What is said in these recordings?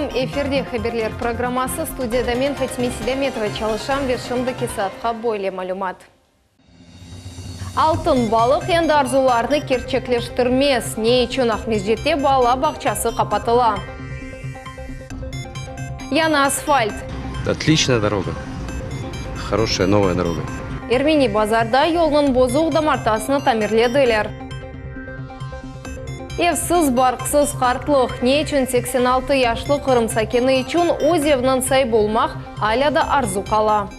Салам, эфирде хаберлер программасы студияда мен Фатиме Сидеметова чалышам вершымды кесатқа бойле малюмат. Алтын балық енді арзуларны керчеклештірмес. Не үшін Ақмезжетте бала бақчасы қапатыла. Яна асфальт. Отличная дорога. Хорошая новая дорога. Эрмени базарда yolның бозуq дамартасыны тамирледілер. Евсіз барқсыз қартлық. Не үшін 86 яшлы қырым сакені үшін өз евнің сай болмақ, аляда арзу қала.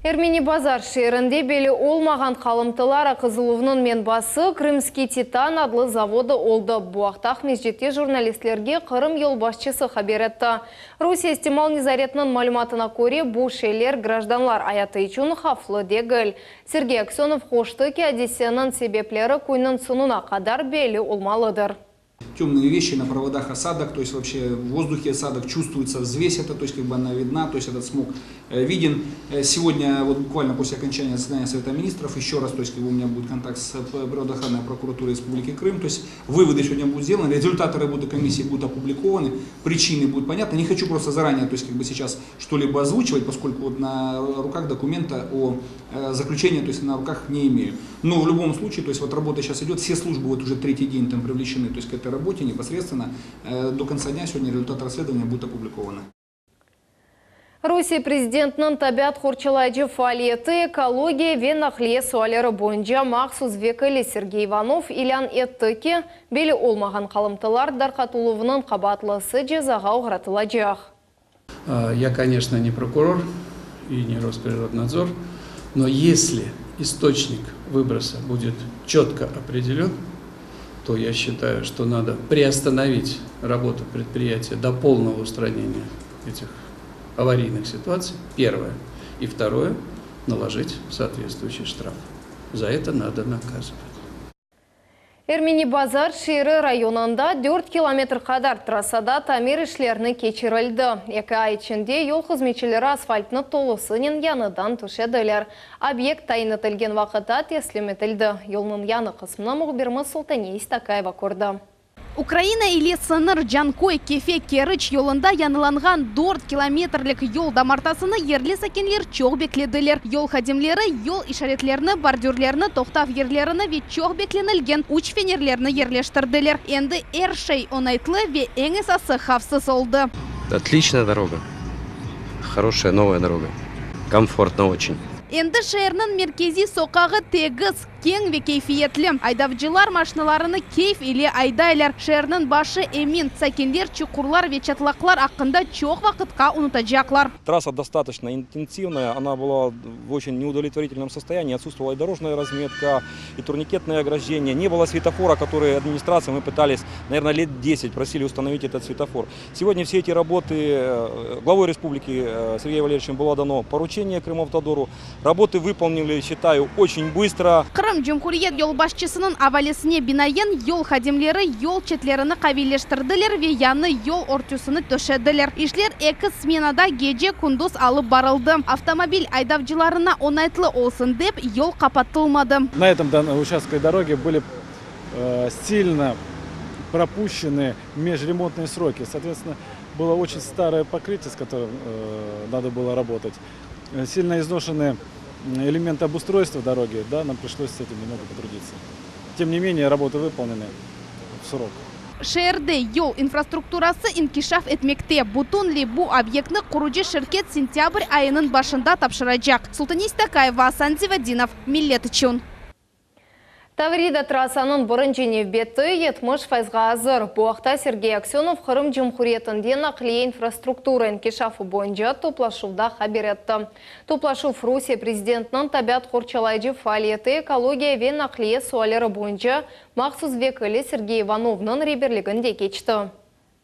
Эрмени базар шерінде белі олмаған қалымтылары Қызыловның мен басы Крымский Титан адлы заводы олды. Буақта Ақмезжетте журналистлерге Қырым елбасшысы хабер етті. Русия стимал незаретнің малюматына көре бұл шейлер гражданлар аяты үшін хафлы дегіл. Сергей Аксенов қошты ки одессияның себеплері көйнің сынуна қадар белі олмалыдыр. Темные вещи на проводах осадок, то есть вообще в воздухе осадок чувствуется, взвесь это, то есть как бы она видна, то есть этот смог виден. Сегодня, вот буквально после окончания заседания Совета Министров, еще раз, то есть как бы у меня будет контакт с природоохранной прокуратурой Республики Крым, то есть выводы сегодня будут сделаны, результаты работы комиссии будут опубликованы, причины будут понятны. Не хочу просто заранее, то есть как бы сейчас что-либо озвучивать, поскольку вот на руках документа о заключении, то есть на руках не имею. Но в любом случае, то есть вот работа сейчас идет, все службы вот уже третий день там привлечены, то есть к этой работе непосредственно. До конца дня сегодня результаты расследования будут опубликованы. Русия президентінің табиат қорчылайжы фаалиеті экология вен ақлие суалері бойынша мақсус векілі Сергей Иванов илян етті ке белі олмаған қалымтылар дарқатулығының қабатлысы жезаға ұғратылайжақ. Я, конечно, не прокурор и не Росприроднадзор, но если источник выброса будет четко определен, то я считаю, что надо приостановить работу предприятия до полного устранения этих аварийных ситуаций, первое. И второе, наложить соответствующий штраф. За это надо наказывать. Эрмени базар шері районында 4 километр қадар трассада тамир ішлеріні кечірілді. Екі ай ішінде yol қызметшілері асфальтны толысынен яныдан түшеділер. Объект тайынытылген вақытта теслим етілді. Yolның яны қысымына мұғбірмі Султанейс Такаева көрді. Украина или сыныр Жанкой Кефе Керыч yolында яныланған 4 километрлік yol дамартасыны ерлі сәкенлер чоқ бекледілер. Yol хадимлері yol ишаретлеріні, бордюрлеріні, тоқтав ерлеріні ве чоқ бекленілген уч фенерлеріні ерлештірділер. Енді әршей онайтлы ве ең esасы хавсыз олды. Отличная дорога. Хорошая новая дорога. Комфортно очень. Енді шайырның меркези соқағы тегіз, кен ве кейфиетлі. Айдавчылар машиналарыны кейф или айдайлар. Шайырның башы Эмин, сәкендер, чукурлар ве чатлақлар ақында чоқ вақытқа ұнытажақлар. Трасса достаточно интенсивная, она была в очень неудовлетворительном состоянии. Отсутствовала и дорожная разметка, и турникетное ограждение. Не было светофора, который администрация, мы пытались, наверное, лет 10, просили установить этот светофор. Сегодня все эти работы главой республики Сергеем Валерьевичем было дано поручение Крымавтодору. Работы выполнили, считаю, очень быстро. Крым Джумхуриет yolbaşçısının avalesine binaen yol hadimleri yol çetlerini kavilleştirdiler ve yanı yol ortasını döşediler. İşler iki smenada gece kunduz alıp barıldı. Автомобиль айдавчыларына онайтлы olsun деп yol kapatılmadı. На этом участке дороги были сильно пропущены межремонтные сроки. Соответственно, было очень старое покрытие, с которым надо было работать. Сильно изношенные элементы обустройства дороги, да, нам пришлось с этим немного потрудиться. Тем не менее, работы выполнены в срок. Шehirde yol infrastrukturası inkişaf etmekte. Butunli bu obyektni kurucu şirket sentyabr ayının başında tapşıracak. Султанейс Такаева, Асан Зивадинов, Millet için. Таврида трассаның бірінші невбеті 70% азыр. Буақта Сергей Аксенов Қырым Жұмхуриетінде нақлие инфраструктура инкешафы бойынша топлашуда хабер етті. Топлашув Русия президентінің табиат қорчалайжы фаалиеті экология вен нақлие суалері бойынша мақсус векілі Сергей Ивановның реберлігінде кечті.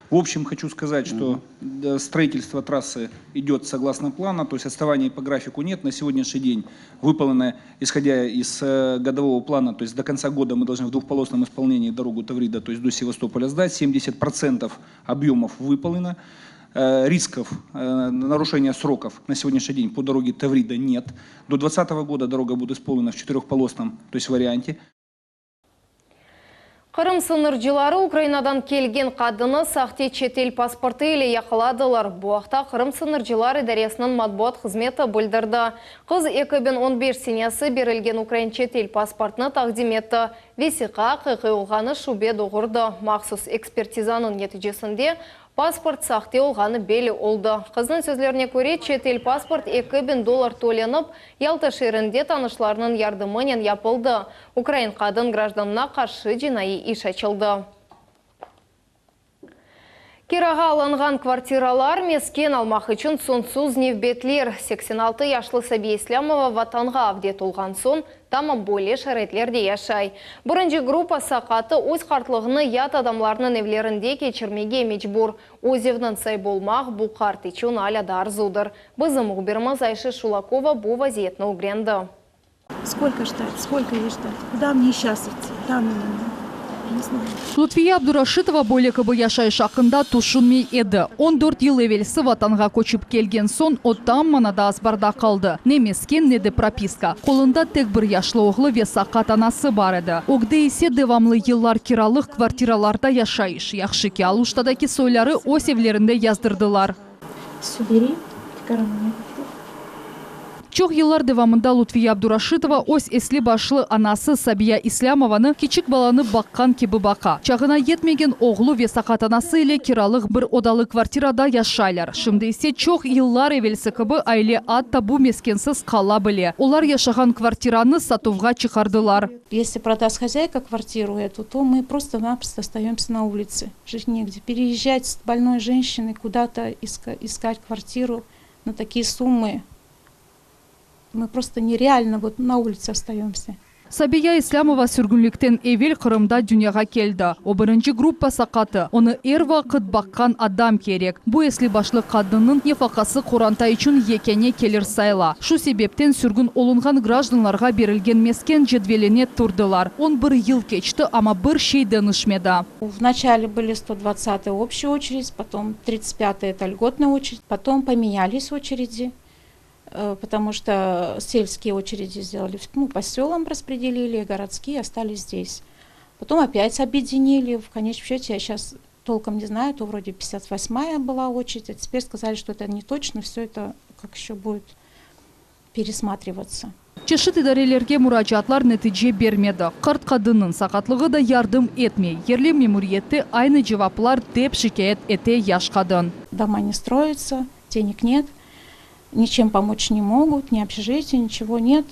В общем, хочу сказать, что строительство трассы идет согласно плану, то есть отставаний по графику нет. На сегодняшний день выполнено, исходя из годового плана, то есть до конца года мы должны в двухполосном исполнении дорогу Таврида, то есть до Севастополя сдать. 70% объемов выполнено. Рисков нарушения сроков на сегодняшний день по дороге Таврида нет. До 2020 года дорога будет исполнена в четырехполосном, то есть варианте. Қырым сыныржылары Украинадан келген қадыны сақте четел паспорты еле яқыладылар. Бұақта Қырым сыныржылары идаресінің матбуат қызметі білдірді. Қыз 2015 сенесі берілген Украин четел паспортны тақдим етті. Весиқа қиқиылғаны шубе доғырды. Мақсус экспертизаның нәтижесінде паспорт сақте олғаны белі олды. Қыздың сөзлеріне көре четел паспорт $2000 төленіп, Ялта шерінде танышларының ярдымымен япылды. Украин қадын гражданына қаршы жинайы иш açılды. Кираға алынған квартиралар мескен алмақ үшін сонсуз невбетлер. 86 яшлы Сәби Ислямова ватанға авдет олған сон, тамам боле шаретлерде яшай. Бірінші группа сақаты өз қартлығыны ят адамларының евлерінде кечірмеге мечбур. Өзевнің сай болмақ бұл қарт үшін аляда арзудыр. Бізім ұғберміз Айшы Шулакова бұл вазиетні угренді. Сколько ждать? Сколько ей ждать? Куда мне сейчас идти? Там именно. Не знаю. Лутфия Абдурашитова болекыбы яшай шақында тушынмей еді. 14 ел евелсі ватанға көчіп келген сон, оттан манада азбарда қалды. Не мескен, не де прописка. Қолында тек бір яшлы оғлы весақат анасы бар еді. Огде есе девамлы еллар киралық квартираларда яшайыш. Яқшыки алуштадаки сойлары ос евлерінде яздырдылар. Все бери, мне. Чоқ еллар девамында Лутфия Абдурашитова ос эсли башлы анасы Сабия Ислямованы кичік баланы баққан кебі бақа. Чағына етмеген оғлу весақат анасы ile киралық бір одалы квартирада яшайлар. Шымды есе чоқ еллар евелсі кебі айле ат табу мескенсіз қала біле. Олар яшаған квартираны сатуға чықардылар. Если продаст хозяйка квартиру эту, то мы просто-напросто остаемся на улице. Жить негде. Переезжать с больной женщиной куда-то искать квартиру на такие суммы. Мы просто нереально вот на улице остаемся. Сабия Ислямова сүргінліктен евел Қырымда дүнияға келді. О бірінші группа сақаты. Оны әр вақыт баққан адам керек. Бұ еслі башлы қадының нефақасы Құранта үшін екене келір сайла. Шу себептен сүргін олынған гражданларға берілген мескен жедвелене тұрдылар. 11 ел кечті, ама бір шей дэнышмеді. Вначале были 120-е общая очередь, потом 35-е это льготная очередь, потом поменялись очереди. Потому что сельские очереди сделали, по селам распределили, городские остались здесь. Потом опять объединили, в конечном счете, я сейчас толком не знаю, то вроде 58-я была очередь, а теперь сказали, что это не точно, все это как еще будет пересматриваться. Чешет идарелерге мурачатлар нәтиже бермеді. Қарт қадының сақатлығы да ярдым етмей. Ерлі мемуриетті айны жеваплар деп шикает ете яш қадын. Дома не строятся, денег нет. Ничем помочь не могут, ни общежития, ничего нет.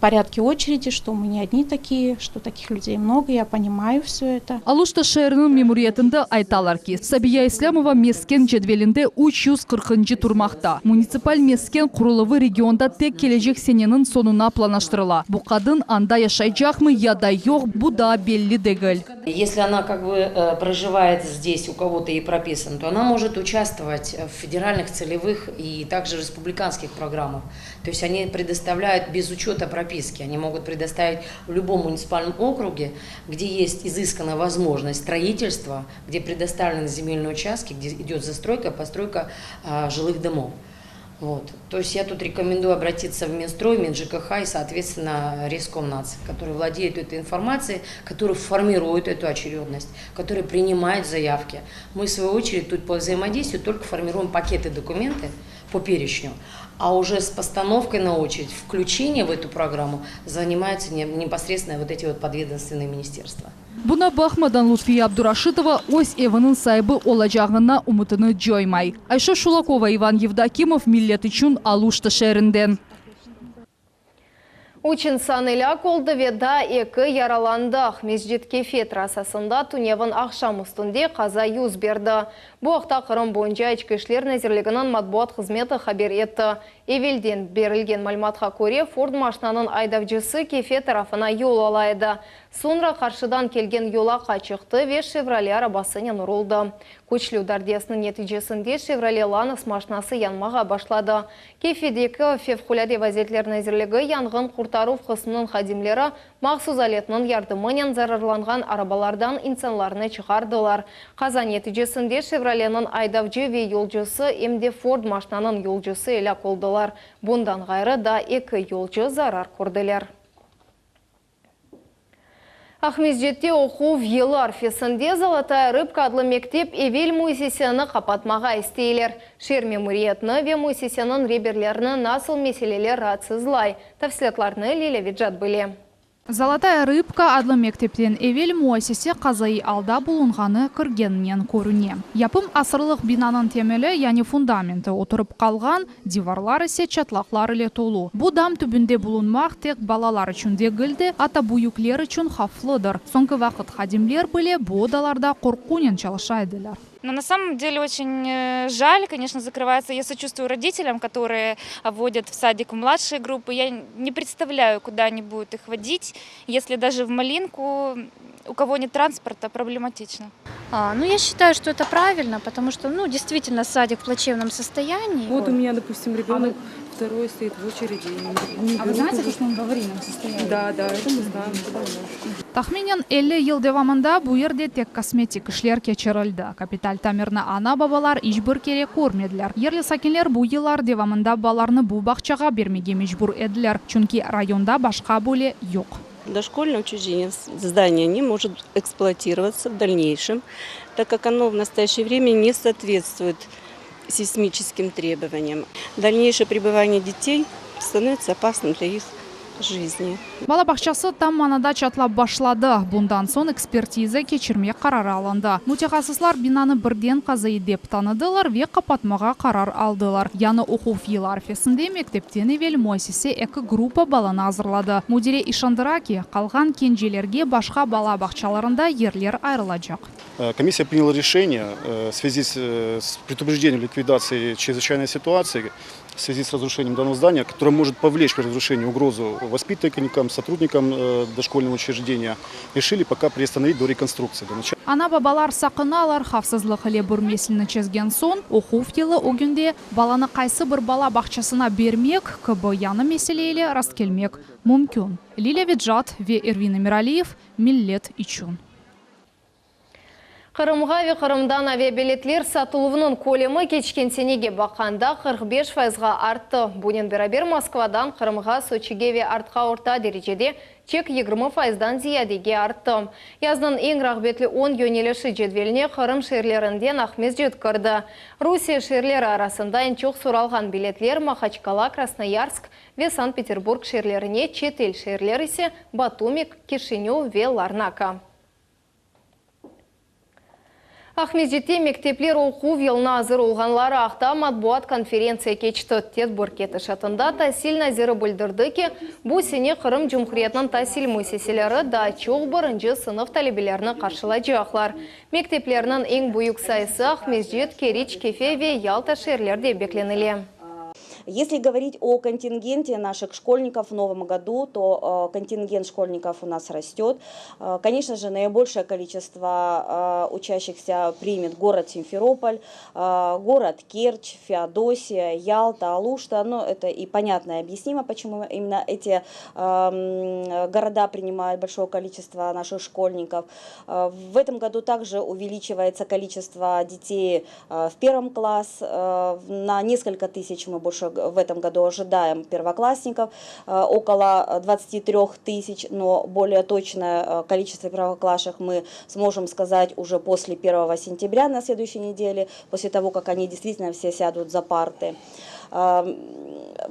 Порядки очереди, что мы не одни такие, что таких людей много, я понимаю все это. Алушта шәрінің мемуриетінде айталар ки, Сабия Ислямова мескен жедвелінде 340 турмақта. Муниципаль мескен құрылывы регионда тек кележек сененің сонуна планаштырыла. Бұ қадын анда яшай жақмы, яда йоқ, бұ да белли дегіл. Если она проживает здесь, у кого-то и прописана, то она может участвовать в федеральных целевых и также республиканских программах. То есть они предоставляют без учета прописки. Они могут предоставить в любом муниципальном округе, где есть изысканная возможность строительства, где предоставлены земельные участки, где идет застройка, постройка жилых домов. Вот. То есть я тут рекомендую обратиться в Минстрой, МинЖКХ и, соответственно, Рескомнадзор, которые владеют этой информацией, которые формируют эту очередность, которые принимают заявки. Мы, в свою очередь, тут по взаимодействию только формируем пакеты документы по перечню, а уже с постановкой на очередь, включение в эту программу занимаются непосредственно вот эти вот подведомственные министерства. Бұна бақмадан Лутфия Абдурашитова ось евінің сайбы олажағына умытыны жоймай. Айша Шулакова, Иван Евдокимов, миллет үшін Алушта шәрінден. Учин саныля колды веда екі яраландық. Междетке фетрасасында түневін ақшам үстінде қаза юз берді. Бұақта Қырым бойынша ішкі ішлер нәзірлігінің матбуат қызметі хабер етті. Евелден берілген мәліметқа көре Форд машинаның айдавчысы кефе тарафына yol алайды. Sonra қаршыдан келген yolға шықты ve Chevrolet arabasının ұрылды. Көчлеу дардесінің нәтижесінде Chevrolet Lanos машинасы янмаға башлады. Кефедегі февкуляде вазетлер нәзірлігі янғын құртару қысының қадимлері мақсус алетінің ярдымымен зарарланған арабалардан инсанларыны шығардылар. Қаза нәтижесінде Chevrolet'ның айдавчы ve yolcuсы emde Ford машинаның yolcuсы елі қолдылар. Bundan ғайры да екі yolcu zarar көрділер. Ахмезжетте оқу вилар фесінде «Золотая рыбка» адлы мектеп эвел муйсесяны қапатмаға істейлер. Шер мемориятны ве муйсесянын реберлерні насыл меселелер ратсызлай. Тәфсілетларны Лиля Виджат были. «Золотая рыбка» адлы мектептен эвел муайсесе қазайы алда булынғаны кіргеннен көріне. Япым асырлық бинанын темелі, яны фундаменті отырып қалған, диварлар ісе чатлақлар үлі толу. Бұ дам түбінде булынмақ тек балалар үшін дегілді, ата бұйыклер үшін хафлыдыр. Соңғы вақыт хадимлер біле бұ одаларда қорқунен çalışайдылар. Но на самом деле очень жаль, конечно, закрывается. Я сочувствую родителям, которые водят в садик в младшие группы. Я не представляю, куда они будут их водить, если даже в Малинку у кого нет транспорта, проблематично. Ну, я считаю, что это правильно, потому что, действительно, садик в плачевном состоянии. Вот у меня, допустим, ребенок второй стоит в очереди. Вы знаете, что он в аварийном состоянии? Да, это мы знаем. Тахменен 50 ел девамында бұ ерде тек косметик ішлер кечерілді. Капиталь тамирны ана бабалар ишбір керек көрмеділер. Ерлі сакенлер бұ елар девамында баларны бұ бақчаға бермеге мешбур еділер. Чүнки районда башқа бөле yok. Дошкольное учреждение, здание не может эксплуатироваться в дальнейшем, так как оно в настоящее время не соответствует сейсмическим требованиям. Дальнейшее пребывание детей становится опасным для их жизни. Бала бақшасы там манада чатлап башлады. Бұндан сон экспертиза кечірме қарар алынды. Мутехасыслар бинаны бірден қазайы деп таныдылар ве қапатмаға қарар алдылар. Яны оқу фил арфесінде мектептен евел муайсесе екі группа баланы азырлады. Мудире ишандыра ки, қалған кенжелерге башқа бала бақчаларында ерлер айрылacak. Комиссия приняла решение в связи с предупреждением ликвидации чрезвычайной ситуации, в связи с разрушением данного здания, которое может повлечь при разрушении угрозу воспитанникам, сотрудникам дошкольного учреждения, решили пока приостановить до реконструкции. Ана бабалар сақыналар хавсызлық іле бүрмесіліні чезген сон, оқу филі огүнде баланы қайсы бір бала бақчасына бермек, кыбы яны меселейлі расткелмек мүмкін. Лиля Виджат ве Эрвина Миралиев, Миллет Ичун. Қырымға ве Қырымдан авиабилетлер сатылуының көлемі кечкен сенеге баққанда 45%-ға артты. Бұнен берабер Москвадан Қырымға Сочиге ве артқа орта дәрежеде чек 20%-дан зиядеге артты. Яздың ең рағбетлі 10 йөнеліші жедвеліне Қырым шерлерінден Ахмезжет кірді. Русия шерлері арасында ең чоқ сұралған билетлер Махачкала, Красноярск ве Санкт-Петербург шерлеріне, чет ел шерлер есе Батумик, Кишинев ве Ларнака. Ахмезжетте мектеплер оқу елна азыр олғанлары ақта матбуат конференция кечті. Тет бұркеті шатында тәсіл назиры бүлдірді ке, бұл сене Қырым Жұмхуриятның тәсіл мөсеселері да чоқ бірінші сынып талебелеріні қаршылайды ақлар. Мектеплерінің ең бұйық сайысы Ахмезжет, Керич, Кефе ве Ялта шерлерде бекленілі. Если говорить о контингенте наших школьников в новом году, то контингент школьников у нас растет. Конечно же, наибольшее количество учащихся примет город Симферополь, город Керчь, Феодосия, Ялта, Алушта. Но это и понятно и объяснимо, почему именно эти города принимают большое количество наших школьников. В этом году также увеличивается количество детей в первом классе. На несколько тысяч мы больше в этом году ожидаем первоклассников, около 23 тысяч, но более точное количество первоклассников мы сможем сказать уже после 1 сентября на следующей неделе, после того, как они действительно все сядут за парты.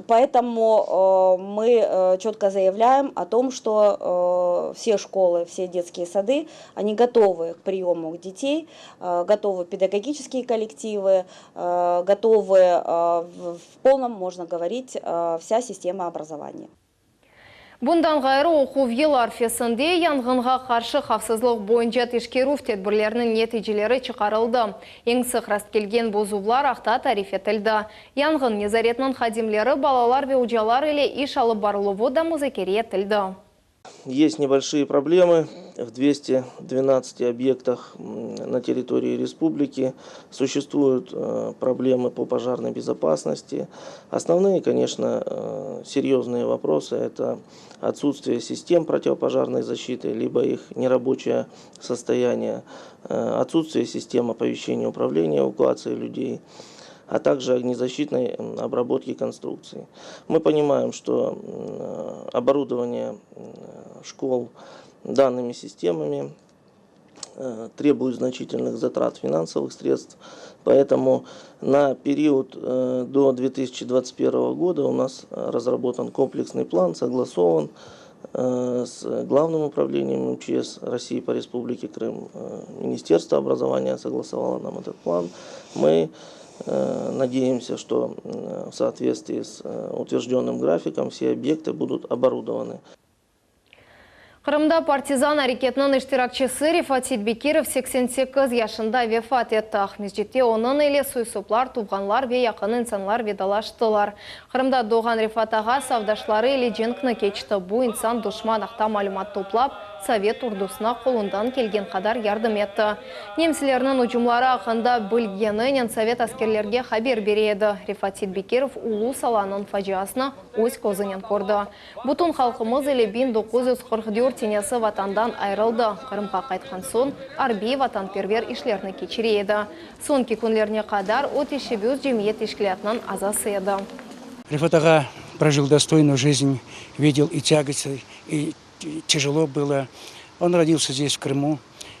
Поэтому мы четко заявляем о том, что все школы, все детские сады, они готовы к приему детей, готовы педагогические коллективы, готовы в полном, можно говорить, вся система образования. Бұндан ғайры оқу ел арфесінде яңғынға қаршы қавсызлық бойынша тешкеру тедбірлерінің нәтижелері шығарылды. Ең сықраст келген бозулар ақта тариф етілді. Яңғын незаретінің хадимлері балалар ве ұжалар еле иш алып барылуы да музыкере етілді. Есть небольшие проблемы в 212 объектах на территории республики. Существуют проблемы по пожарной безопасности. Основные, конечно, серьезные вопросы – это отсутствие систем противопожарной защиты, либо их нерабочее состояние, отсутствие систем оповещения управления эвакуацией людей, а также огнезащитной обработки конструкций. Мы понимаем, что оборудование школ данными системами требует значительных затрат финансовых средств. Поэтому на период до 2021 года у нас разработан комплексный план, согласован с Главным управлением МЧС России по Республике Крым. Министерство образования согласовало нам этот план. Мы надеемся, что в соответствии с утвержденным графиком все объекты будут оборудованы. Қырымда партизан әрекетінің іштиракчысы Рифат Сейдбекиров 88 яшында вефат етті. Междетте оның еле суйсуплар, туғанлар ве яқын инсанлар ведалаштылар. Қырымда доған Рифат аға савдашлары еле женкіні кечті. Бұ инсан дұшман ақта малюмат топлап, Совет урдусына қолындан келген қадар ярдым етті. Немселерінің ұжымлары ақында білгенінен Совет аскерлерге хабер береді. Рифат Сейдбекиров улу саланың фажиасына өз көзінен көрді. Бұтын халқымыз еле 1944 тенесі ватандан айрылды. Қырымға қайтқан сон, арби ватанпервер ішлеріні кечіреді. Сонки күнлеріне қадар Отешебюз жемиет ешкілетінің азасы еді. Рифат аға прожил достойную жизнь, видел и тяготы, и тяжело было. Он родился здесь, в Крыму,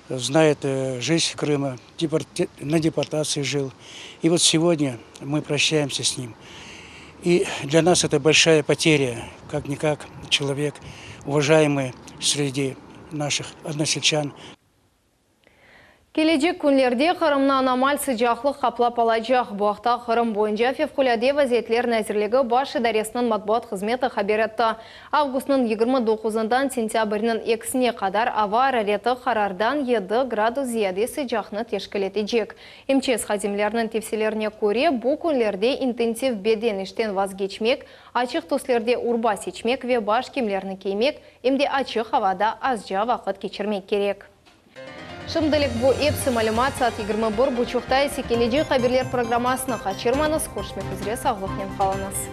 знает жизнь Крыма, на депортации жил. И вот сегодня мы прощаемся с ним. И для нас это большая потеря, как-никак человек, уважаемый среди наших односельчан. Кележек күнлерде Қырымна аномаль сыжақлық қаплап алайжақ. Бұақта Қырым бойынша февкуляде вазиетлер нәзірлігі баш идаресінің матбуат қызметі хабер етті. Августның 29-дан сентябрінің 2-сіне қадар ава арареті қарардан 7 градус зияде сыжақны тешкілет ежек. МЧС хазимлерінің тепселеріне көре бұл күнлерде интенсив беден іштен вазгечмек, ачық туслерде урба сечмек ве баш кемлеріні кеймек, емде ачық havada азжа вақыт кечірмек керек. Шымдылық бұ епсі малюмат саат 21 бұчуқтай секеледе қаберлер программасына қачырманыз, көршмек үзре сағылықнен қаланыз.